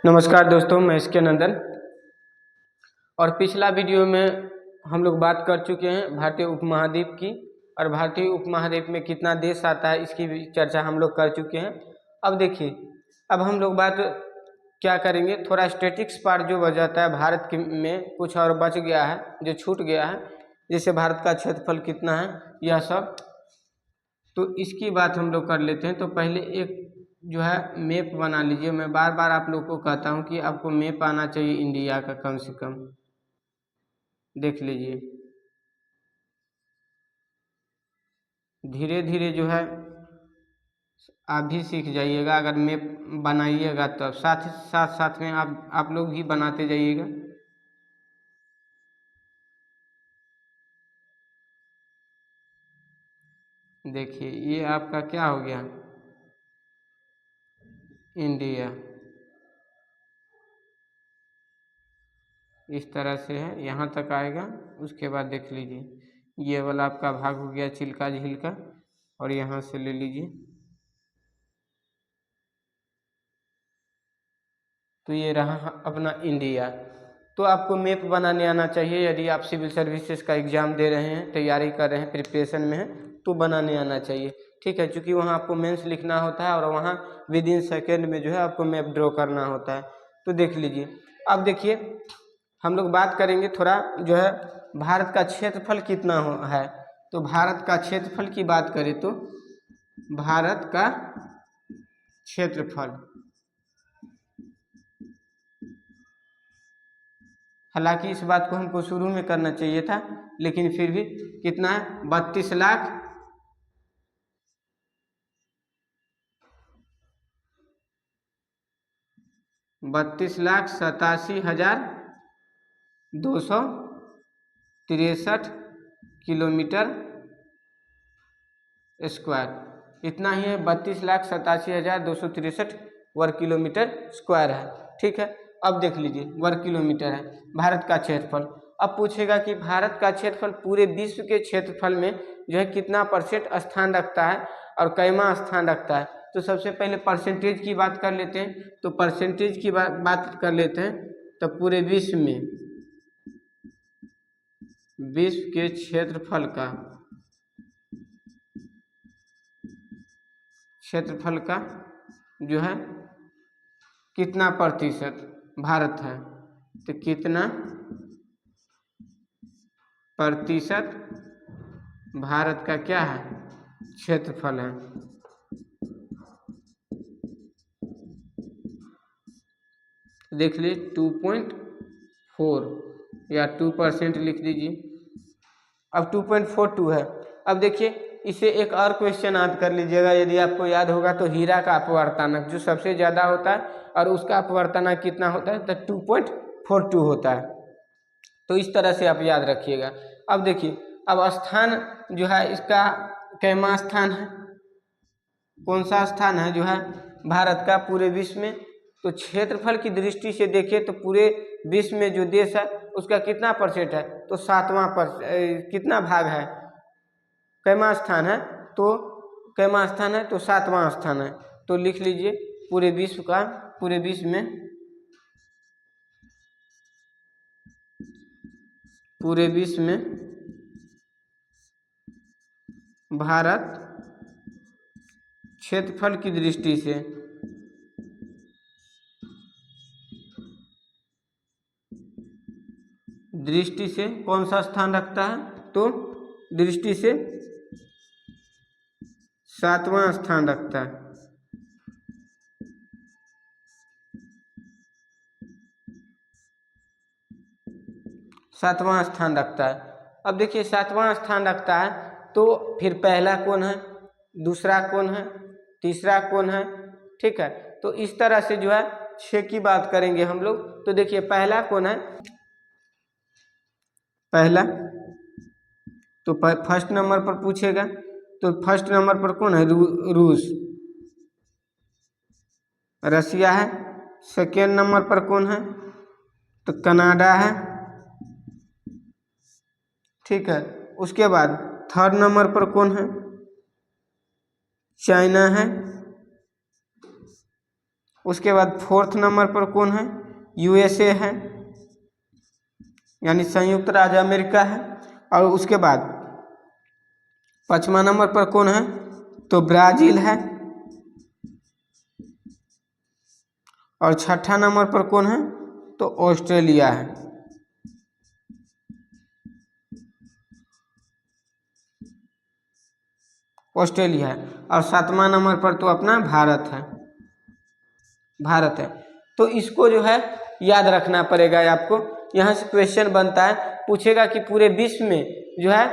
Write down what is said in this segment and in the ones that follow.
नमस्कार दोस्तों, मैं इसके नंदन। और पिछला वीडियो में हम लोग बात कर चुके हैं भारतीय उपमहाद्वीप की, और भारतीय उपमहाद्वीप में कितना देश आता है इसकी भी चर्चा हम लोग कर चुके हैं। अब देखिए, अब हम लोग बात क्या करेंगे, थोड़ा स्टैटिक्स पार्ट जो बच जाता है भारत के में कुछ और बच गया है, जो छूट गया है, जैसे भारत का क्षेत्रफल कितना है, यह सब, तो इसकी बात हम लोग कर लेते हैं। तो पहले एक जो है मैप बना लीजिए। मैं बार बार आप लोग को कहता हूँ कि आपको मैप आना चाहिए इंडिया का, कम से कम देख लीजिए। धीरे धीरे जो है आप भी सीख जाइएगा, अगर मैप बनाइएगा तब साथ में आप लोग भी बनाते जाइएगा। देखिए, ये आपका क्या हो गया, इंडिया इस तरह से है, यहाँ तक आएगा। उसके बाद देख लीजिए, ये वाला आपका भाग हो गया चिल्का झील का, और यहाँ से ले लीजिए तो ये रहा अपना इंडिया। तो आपको मैप बनाने आना चाहिए। यदि आप सिविल सर्विसेज का एग्ज़ाम दे रहे हैं, तैयारी कर रहे हैं, प्रिपरेशन में हैं, तो बनाने आना चाहिए, ठीक है। क्योंकि वहाँ आपको मेंस लिखना होता है और वहाँ विद इन सेकेंड में जो है आपको मैप ड्रॉ करना होता है। तो देख लीजिए, अब देखिए हम लोग बात करेंगे थोड़ा जो है भारत का क्षेत्रफल कितना है। तो भारत का क्षेत्रफल की बात करें तो भारत का क्षेत्रफल, हालांकि इस बात को हमको शुरू में करना चाहिए था, लेकिन फिर भी कितना है, 32,87,263 किलोमीटर स्क्वायर, इतना ही है। 32,87,263 वर्ग किलोमीटर स्क्वायर है, ठीक है। अब देख लीजिए, वर्ग किलोमीटर है भारत का क्षेत्रफल। अब पूछेगा कि भारत का क्षेत्रफल पूरे विश्व के क्षेत्रफल में जो है कितना परसेंट स्थान रखता है और कैमा स्थान रखता है। तो सबसे पहले परसेंटेज की बात कर लेते हैं। तो परसेंटेज की बात कर लेते हैं। तो पूरे विश्व में, विश्व के क्षेत्रफल का जो है कितना प्रतिशत भारत है, तो कितना प्रतिशत भारत का क्या है, क्षेत्रफल है। देख लीजिए 2.4 या 2% लिख दीजिए। अब 2.42 है। अब देखिए, इसे एक और क्वेश्चन याद कर लीजिएगा, यदि आपको याद होगा तो हीरा का अपवर्तनांक जो सबसे ज़्यादा होता है और उसका अपवर्तनांक कितना होता है, तो 2.42 होता है। तो इस तरह से आप याद रखिएगा। अब देखिए, अब स्थान जो है इसका कैमा स्थान है, कौन सा स्थान है जो है भारत का पूरे विश्व में। तो क्षेत्रफल की दृष्टि से देखें तो पूरे विश्व में जो देश है उसका कितना परसेंट है, तो 7वां कितना भाग है, कैमा स्थान है, तो कैमा स्थान है तो 7वां स्थान है। तो लिख लीजिए पूरे विश्व का, पूरे विश्व में भारत क्षेत्रफल की दृष्टि से कौन सा स्थान रखता है, तो दृष्टि से 7वां स्थान रखता है। सातवां स्थान रखता है। अब देखिए, 7वां स्थान रखता है तो फिर पहला कौन है, दूसरा कौन है, तीसरा कौन है, ठीक है। तो इस तरह से जो है 6 की बात करेंगे हम लोग। तो देखिए, पहला कौन है, पहला तो फर्स्ट नंबर पर पूछेगा, तो फर्स्ट नंबर पर कौन है, रूस, रसिया है। सेकेंड नंबर पर कौन है, तो कनाडा है, ठीक है। उसके बाद थर्ड नंबर पर कौन है, चाइना है। उसके बाद 4th नंबर पर कौन है, यूएसए है, यानी संयुक्त राज्य अमेरिका है। और उसके बाद 5वां नंबर पर कौन है, तो ब्राजील है। और 6ठा नंबर पर कौन है, तो ऑस्ट्रेलिया है। ऑस्ट्रेलिया है। और 7वां नंबर पर तो अपना भारत है, भारत है। तो इसको जो है याद रखना पड़ेगा आपको। यहाँ से क्वेश्चन बनता है, पूछेगा कि पूरे विश्व में जो है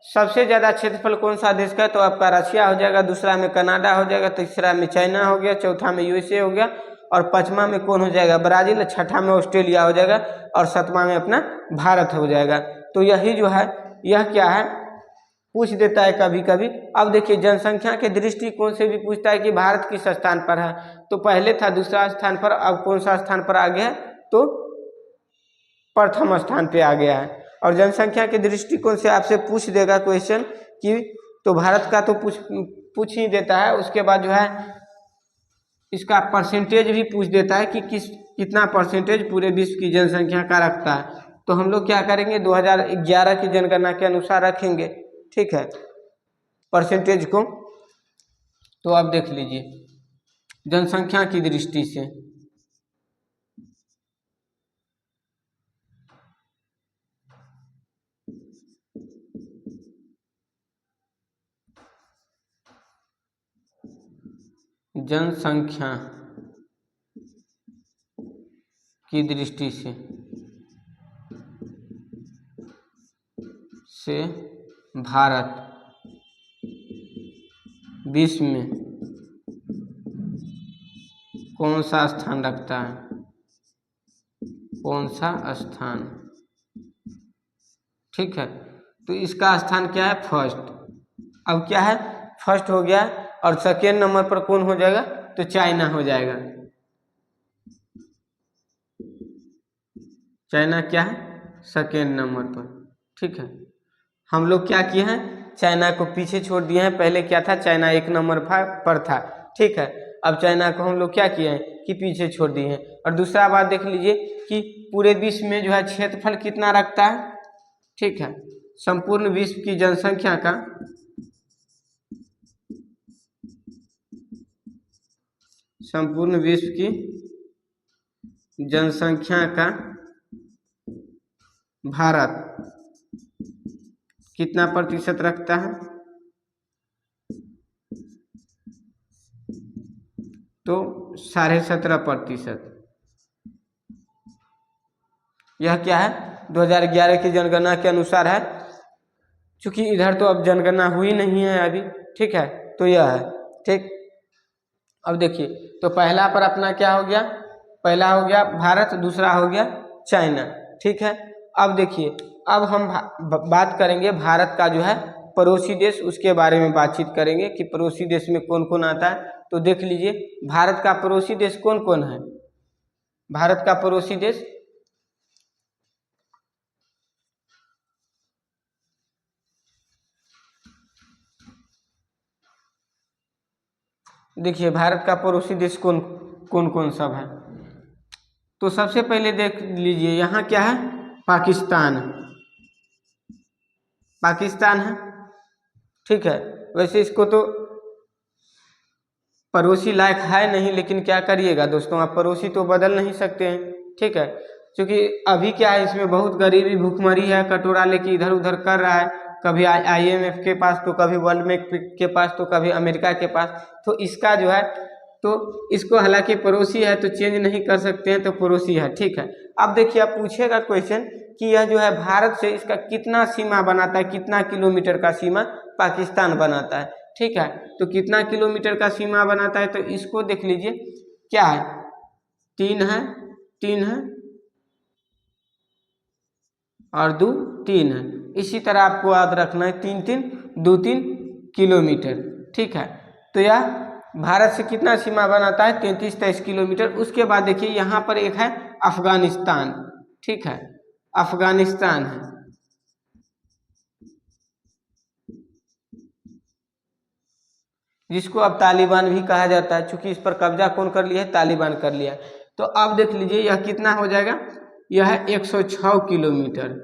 सबसे ज़्यादा क्षेत्रफल कौन सा देश का है, तो आपका रशिया हो जाएगा, दूसरा में कनाडा हो जाएगा, तीसरा में चाइना हो गया, चौथा में यूएसए हो गया, और 5वां में कौन हो जाएगा, ब्राज़ील, 6ठा में ऑस्ट्रेलिया हो जाएगा, और 7वां में अपना भारत हो जाएगा। तो यही जो है, यह क्या है, पूछ देता है कभी कभी। अब देखिए जनसंख्या के दृष्टिकोण से भी पूछता है कि भारत किस स्थान पर है, तो पहले था दूसरा स्थान पर, अब कौन सा स्थान पर आ गया है, तो प्रथम स्थान पे आ गया है। और जनसंख्या के दृष्टिकोण से आपसे पूछ देगा क्वेश्चन कि, तो भारत का तो पूछ ही देता है। उसके बाद जो है इसका परसेंटेज भी पूछ देता है कि कितना परसेंटेज पूरे विश्व की जनसंख्या का रखता है। तो हम लोग क्या करेंगे, 2011 की जनगणना के अनुसार रखेंगे, ठीक है, परसेंटेज को। तो आप देख लीजिए जनसंख्या की दृष्टि से जनसंख्या की दृष्टि से भारत विश्व में कौन सा स्थान रखता है, कौन सा स्थान, ठीक है। तो इसका स्थान क्या है, फर्स्ट। अब क्या है, फर्स्ट हो गया, और सेकेंड नंबर पर कौन हो जाएगा, तो चाइना हो जाएगा। चाइना क्या है, सेकेंड नंबर पर, ठीक है। हम लोग क्या किए हैं, चाइना को पीछे छोड़ दिए हैं। पहले क्या था, चाइना 1 नंबर पर था, ठीक है। अब चाइना को हम लोग क्या किए हैं कि पीछे छोड़ दिए हैं। और दूसरा बात देख लीजिए कि पूरे विश्व में जो है क्षेत्रफल कितना रखता है, ठीक है। संपूर्ण विश्व की जनसंख्या का संपूर्ण विश्व की जनसंख्या का भारत कितना प्रतिशत रखता है, तो 17.5%। यह क्या है, 2011 की जनगणना के अनुसार है। चूंकि इधर तो अब जनगणना हुई नहीं है अभी, ठीक है, तो यह है, ठीक। अब देखिए, तो पहला पर अपना क्या हो गया, पहला हो गया भारत, दूसरा हो गया चाइना, ठीक है। अब देखिए, अब हम बात करेंगे भारत का जो है पड़ोसी देश, उसके बारे में बातचीत करेंगे कि पड़ोसी देश में कौन कौन आता है। तो देख लीजिए भारत का पड़ोसी देश कौन कौन है। भारत का पड़ोसी देश, देखिए भारत का पड़ोसी देश कौन कौन कौन सब है। तो सबसे पहले देख लीजिए यहाँ क्या है, पाकिस्तान, पाकिस्तान है, ठीक है। वैसे इसको तो पड़ोसी लायक है नहीं, लेकिन क्या करिएगा दोस्तों, आप पड़ोसी तो बदल नहीं सकते हैं, ठीक है। क्योंकि अभी क्या है, इसमें बहुत गरीबी भूखमरी है, कटोरा लेके इधर उधर कर रहा है, कभी IMF के पास, तो कभी वर्ल्ड बैंक के पास, तो कभी अमेरिका के पास। तो इसका जो है, तो इसको हालांकि पड़ोसी है तो चेंज नहीं कर सकते हैं, तो पड़ोसी है, ठीक है। अब देखिए, आप पूछेगा क्वेश्चन कि यह जो है भारत से इसका कितना सीमा बनाता है, कितना किलोमीटर का सीमा पाकिस्तान बनाता है, ठीक है। तो कितना किलोमीटर का सीमा बनाता है, तो इसको देख लीजिए क्या है, 3 है, 3 है, और 2 3 है। इसी तरह आपको याद रखना है, 3 3 2 3 किलोमीटर, ठीक है। तो यह भारत से कितना सीमा बनाता है, 33-23 किलोमीटर। उसके बाद देखिए यहाँ पर एक है अफगानिस्तान, ठीक है, अफगानिस्तान है। जिसको अब तालिबान भी कहा जाता है, चूंकि इस पर कब्जा कौन कर लिया है, तालिबान कर लिया है। तो अब देख लीजिए यह कितना हो जाएगा, यह है 106 किलोमीटर।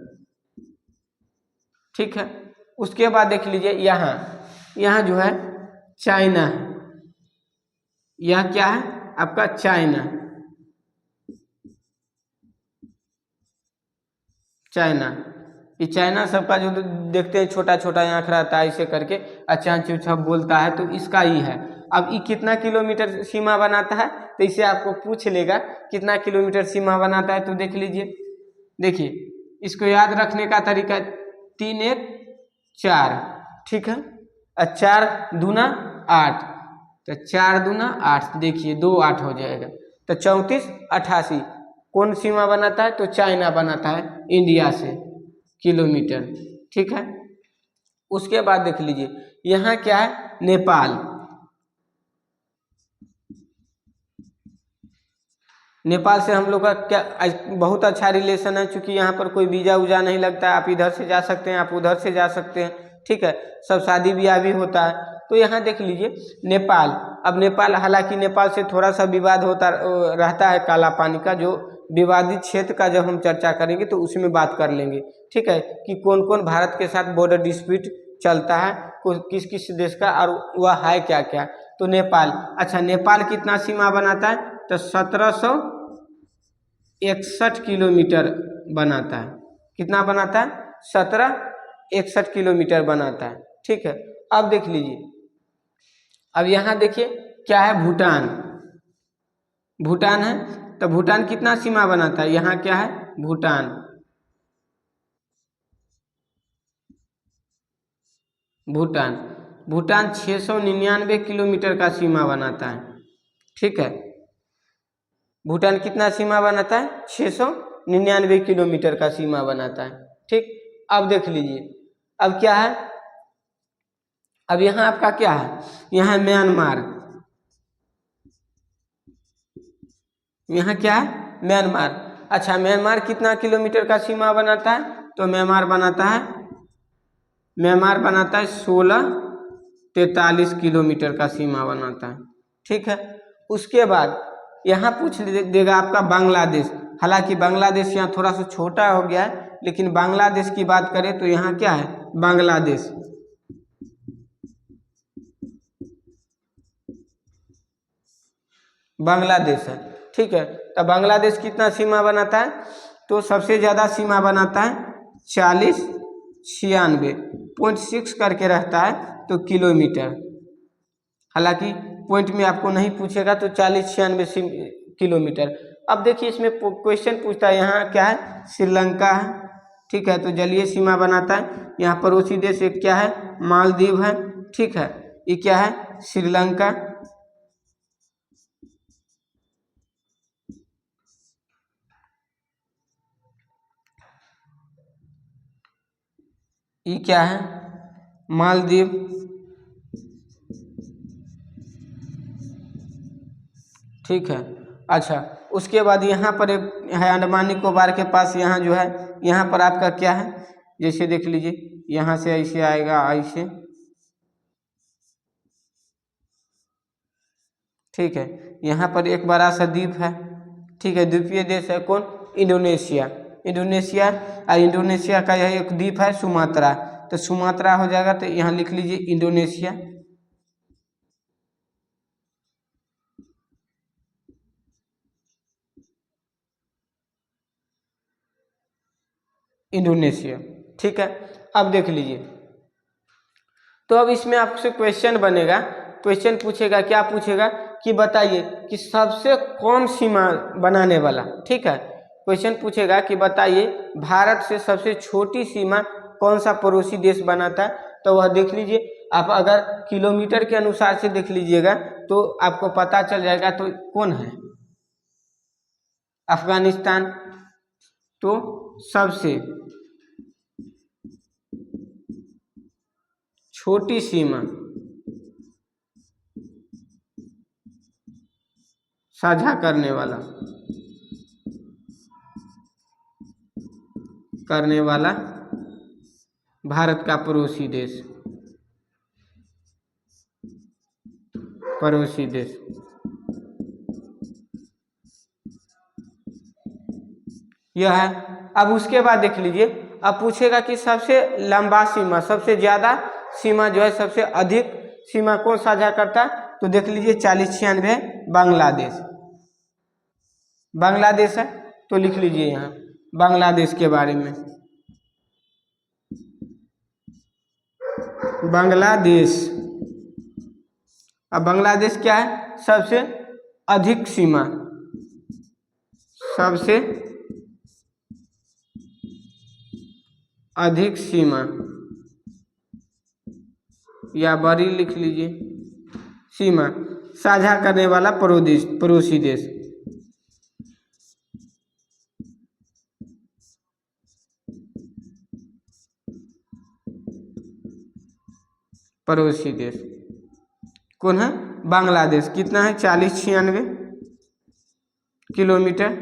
ठीक है, उसके बाद देख लीजिए यहाँ, यहाँ जो है चाइना है, यह क्या है आपका चाइना, चाइना। ये चाइना सबका जो देखते हैं छोटा छोटा आँख रहता है ऐसे करके, अच्छा अच्छा बोलता है, तो इसका ही है। अब ये कितना किलोमीटर सीमा बनाता है, तो इसे आपको पूछ लेगा कितना किलोमीटर सीमा बनाता है। तो देख लीजिए, देखिए इसको याद रखने का तरीका 3 1 4, ठीक है, 4 दूना 8, तो 4 दूना 8, देखिए 2 8 हो जाएगा, तो 34 88 कौन सीमा बनाता है, तो चाइना बनाता है इंडिया से किलोमीटर। ठीक है, उसके बाद देख लीजिए यहाँ क्या है, नेपाल। नेपाल से हम लोग का क्या बहुत अच्छा रिलेशन है, क्योंकि यहाँ पर कोई वीज़ा उजा नहीं लगता है, आप इधर से जा सकते हैं, आप उधर से जा सकते हैं। ठीक है, सब शादी ब्याह भी होता है। तो यहाँ देख लीजिए नेपाल। अब नेपाल, हालांकि नेपाल से थोड़ा सा विवाद होता रहता है काला पानी का, जो विवादित क्षेत्र का जब हम चर्चा करेंगे तो उसमें बात कर लेंगे। ठीक है, कि कौन कौन भारत के साथ बॉर्डर डिस्प्यूट चलता है, किस किस देश का, और वह है क्या क्या। तो नेपाल, अच्छा नेपाल कितना सीमा बनाता है, तो 1761 किलोमीटर बनाता है। कितना बनाता है, 1761 किलोमीटर बनाता है। ठीक है, अब देख लीजिए, अब यहाँ देखिए क्या है, भूटान। भूटान है, तो भूटान कितना सीमा बनाता है, यहाँ क्या है, भूटान। भूटान, भूटान 699 किलोमीटर का सीमा बनाता है। ठीक है, भूटान कितना सीमा बनाता है, 699 किलोमीटर का सीमा बनाता है। ठीक, अब देख लीजिए, अब क्या है, अब यहाँ आपका क्या है, यहाँ म्यांमार। यहाँ क्या है, म्यांमार। अच्छा, म्यांमार कितना किलोमीटर का सीमा बनाता है, तो म्यांमार बनाता है 1643 किलोमीटर का सीमा बनाता है। ठीक है, उसके बाद यहाँ पूछ देगा आपका बांग्लादेश। हालांकि बांग्लादेश यहाँ थोड़ा सा छोटा हो गया है, लेकिन बांग्लादेश की बात करें तो यहाँ क्या है, बांग्लादेश। बांग्लादेश है। ठीक है, तो बांग्लादेश कितना सीमा बनाता है, तो सबसे ज़्यादा सीमा बनाता है 4096.6 करके रहता है, तो किलोमीटर। हालांकि पॉइंट में आपको नहीं पूछेगा, तो 4096 किलोमीटर। अब देखिए इसमें क्वेश्चन पूछता है, यहाँ क्या है, श्रीलंका है। ठीक है, तो जलीय सीमा बनाता है, यहाँ पड़ोसी देश एक क्या है, मालदीव है। ठीक है, ये क्या है, श्रीलंका। ये क्या है, मालदीव। ठीक है, अच्छा उसके बाद यहाँ पर एक है अंडमान निकोबार के पास, यहाँ जो है, यहाँ पर आपका क्या है, जैसे देख लीजिए यहाँ से ऐसे आएगा, ऐसे। ठीक है, यहाँ पर एक बड़ा सा द्वीप है। ठीक है, द्वीपीय देश है कौन, इंडोनेशिया। इंडोनेशिया, और इंडोनेशिया का यह एक द्वीप है सुमात्रा, तो सुमात्रा हो जाएगा, तो यहाँ लिख लीजिए इंडोनेशिया। इंडोनेशिया। ठीक है, अब देख लीजिए, तो अब इसमें आपसे क्वेश्चन बनेगा, क्वेश्चन पूछेगा, क्या पूछेगा कि बताइए कि सबसे कम सीमा बनाने वाला। ठीक है, क्वेश्चन पूछेगा कि बताइए भारत से सबसे छोटी सीमा कौन सा पड़ोसी देश बनाता है। तो वह देख लीजिए, आप अगर किलोमीटर के अनुसार से देख लीजिएगा तो आपको पता चल जाएगा, तो कौन है, अफगानिस्तान। तो सबसे छोटी सीमा साझा करने वाला भारत का पड़ोसी देश। पड़ोसी देश। यह है। अब उसके बाद देख लीजिए, अब पूछेगा कि सबसे लंबा सीमा, सबसे ज्यादा सीमा जो है, सबसे अधिक सीमा कौन साझा करता है, तो देख लीजिए 4096 बांग्लादेश। बांग्लादेश है, तो लिख लीजिए यहाँ बांग्लादेश के बारे में। बांग्लादेश, अब बांग्लादेश क्या है, सबसे अधिक सीमा, सबसे अधिक सीमा या बड़ी लिख लीजिए, सीमा साझा करने वाला पड़ोसी देश। पड़ोसी देश कौन है, बांग्लादेश। कितना है, 4096 किलोमीटर।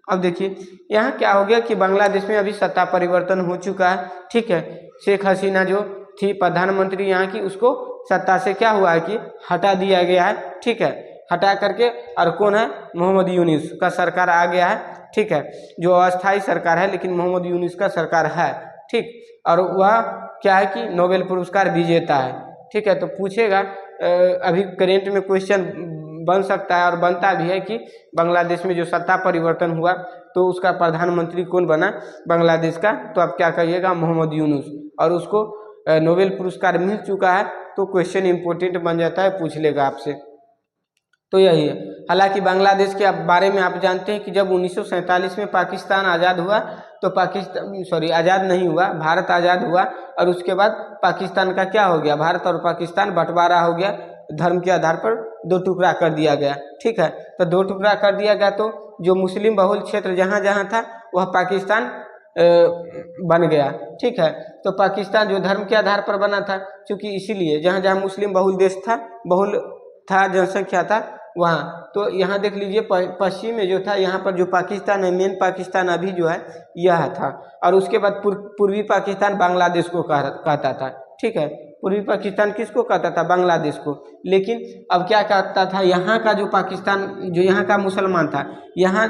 अब देखिए यहाँ क्या हो गया कि बांग्लादेश में अभी सत्ता परिवर्तन हो चुका है, ठीक है। शेख हसीना जो थी प्रधानमंत्री यहाँ की, उसको सत्ता से क्या हुआ है कि हटा दिया गया है, ठीक है। हटा करके और कौन है, मोहम्मद यूनुस का सरकार आ गया है, ठीक है। जो अस्थायी सरकार है, लेकिन मोहम्मद यूनुस का सरकार है, ठीक। और वह क्या है कि नोबेल पुरस्कार विजेता है, ठीक है। तो पूछेगा अभी करेंट में क्वेश्चन बन सकता है और बनता भी है कि बांग्लादेश में जो सत्ता परिवर्तन हुआ तो उसका प्रधानमंत्री कौन बना बांग्लादेश का, तो आप क्या कहिएगा, मोहम्मद यूनुस। और उसको नोबेल पुरस्कार मिल चुका है, तो क्वेश्चन इंपॉर्टेंट बन जाता है, पूछ लेगा आपसे। तो यही है। हालांकि बांग्लादेश के बारे में आप जानते हैं कि जब 1947 में पाकिस्तान आज़ाद हुआ, तो आज़ाद नहीं हुआ, भारत आज़ाद हुआ, और उसके बाद पाकिस्तान का क्या हो गया, भारत और पाकिस्तान बंटवारा हो गया, धर्म के आधार पर दो टुकड़ा कर दिया गया, ठीक है। तो दो टुकड़ा कर दिया गया, तो जो मुस्लिम बहुल क्षेत्र जहाँ जहाँ था वह पाकिस्तान बन गया, ठीक है। तो पाकिस्तान जो धर्म के आधार पर बना था, क्योंकि इसीलिए जहाँ जहाँ मुस्लिम बहुल देश था, बहुल था, जनसंख्या था वहाँ, तो यहाँ देख लीजिए पश्चिम में जो था, यहाँ पर जो पाकिस्तान है, मेन पाकिस्तान अभी जो है यह था। और उसके बाद पूर्वी पाकिस्तान बांग्लादेश को कहता था, ठीक है। पूर्वी पाकिस्तान किसको कहता था, बांग्लादेश को। लेकिन अब क्या कहता था, यहाँ का जो पाकिस्तान, जो यहाँ का मुसलमान था, यहाँ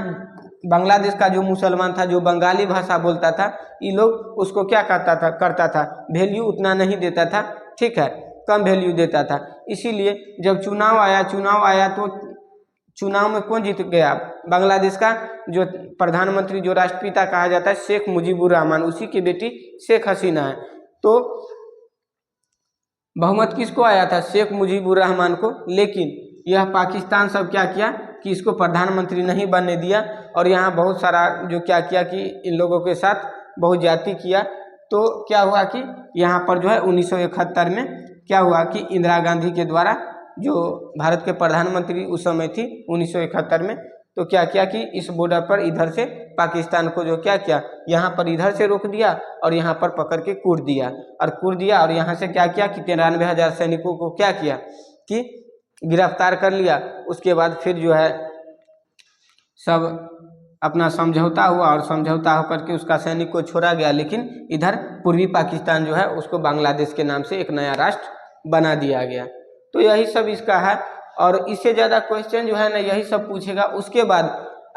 बांग्लादेश का जो मुसलमान था, जो बंगाली भाषा बोलता था, ये लोग उसको क्या करता था, वैल्यू उतना नहीं देता था, ठीक है, कम वैल्यू देता था। इसीलिए जब चुनाव आया तो चुनाव में कौन जीत गया, बांग्लादेश का जो प्रधानमंत्री, जो राष्ट्रपिता कहा जाता है, शेख मुजीबुर रहमान, उसी की बेटी शेख हसीना है। तो बहुमत किसको आया था, शेख मुजीबुर रहमान को। लेकिन यह पाकिस्तान सब क्या किया कि इसको प्रधानमंत्री नहीं बनने दिया, और यहाँ बहुत सारा जो क्या किया कि इन लोगों के साथ बहुत ज्यादती किया। तो क्या हुआ कि यहाँ पर जो है 1971 में क्या हुआ कि इंदिरा गांधी के द्वारा, जो भारत के प्रधानमंत्री उस समय थी 1971 में, तो क्या किया कि इस बॉर्डर पर इधर से पाकिस्तान को जो क्या किया, यहाँ पर इधर से रोक दिया और यहाँ पर पकड़ के कूट दिया, और यहाँ से क्या किया कि 93,000 सैनिकों को क्या किया कि गिरफ्तार कर लिया। उसके बाद फिर जो है सब अपना समझौता हुआ, और समझौता होकर के उसका सैनिक को छोड़ा गया। लेकिन इधर पूर्वी पाकिस्तान जो है उसको बांग्लादेश के नाम से एक नया राष्ट्र बना दिया गया। तो यही सब इसका है, और इससे ज़्यादा क्वेश्चन जो है ना यही सब पूछेगा। उसके बाद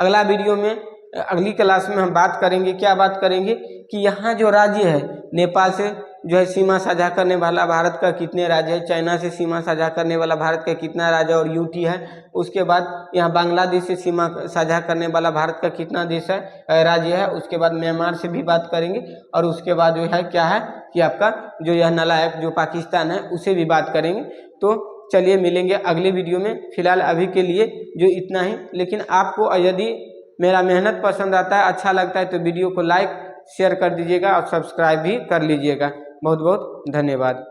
अगला वीडियो में, अगली क्लास में हम बात करेंगे, क्या बात करेंगे कि यहाँ जो राज्य है, नेपाल से जो है सीमा साझा करने वाला भारत का कितने राज्य है, चाइना से सीमा साझा करने वाला भारत का कितना राज्य और यूटी है। उसके बाद यहाँ बांग्लादेश से सीमा साझा करने वाला भारत का कितना देश है, राज्य है। उसके बाद म्यांमार से भी बात करेंगे, और उसके बाद जो है क्या है कि आपका जो यह नालायक जो पाकिस्तान है उसे भी बात करेंगे। तो चलिए मिलेंगे अगले वीडियो में। फिलहाल अभी के लिए जो इतना ही। लेकिन आपको यदि मेरा मेहनत पसंद आता है, अच्छा लगता है, तो वीडियो को लाइक शेयर कर दीजिएगा और सब्सक्राइब भी कर लीजिएगा। बहुत बहुत धन्यवाद।